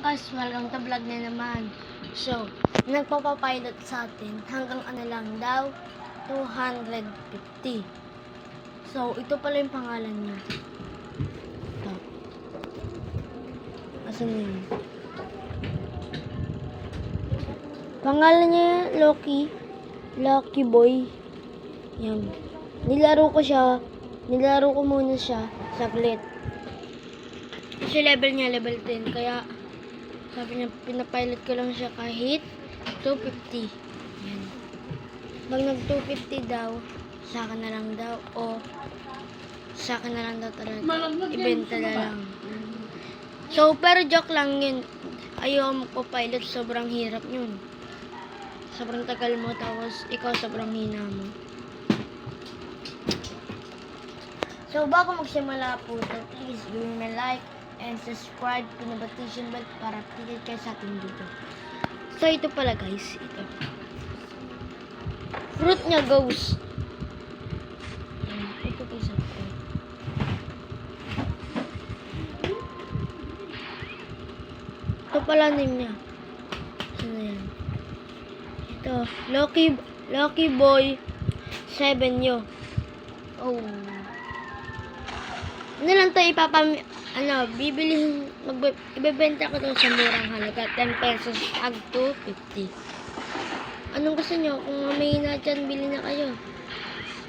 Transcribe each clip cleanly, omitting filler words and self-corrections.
guys, welcome to vlog na naman. So, nagpapapilot sa atin hanggang ano lang daw, 250. So, ito pala yung pangalan niya. Ito. Asan na yun? Pangalan niya, Lucky Boy. Yan. Nilaro ko muna siya, saglit. Kasi level niya, level 10. Kaya, sabi niya, pinapilot ko lang siya kahit 250. Yan. Pag nag 250 daw, sa akin na lang daw, o sa akin na lang daw talaga. Ibenta na lang. So, pero joke lang yun. Ayaw mo pilot, sobrang hirap yun. Sobrang tagal mo, tapos ikaw sobrang hina mo. So, bago magsimula po ito, please give me a like and subscribe to the notification bell para updated kayo sa ating video. So, ito pala guys, ito. Fruit niya goes. Ito po isa. Ito pala name niya. Saan na yan? Ito, Lucky Boy 7 yo. Oh. Ano lang to ibebenta ko to sa murang halaga, 10 pesos ag 250. Anong gusto nyo? Kung may na dyan, bili na kayo.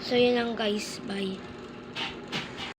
So, yun lang guys. Bye.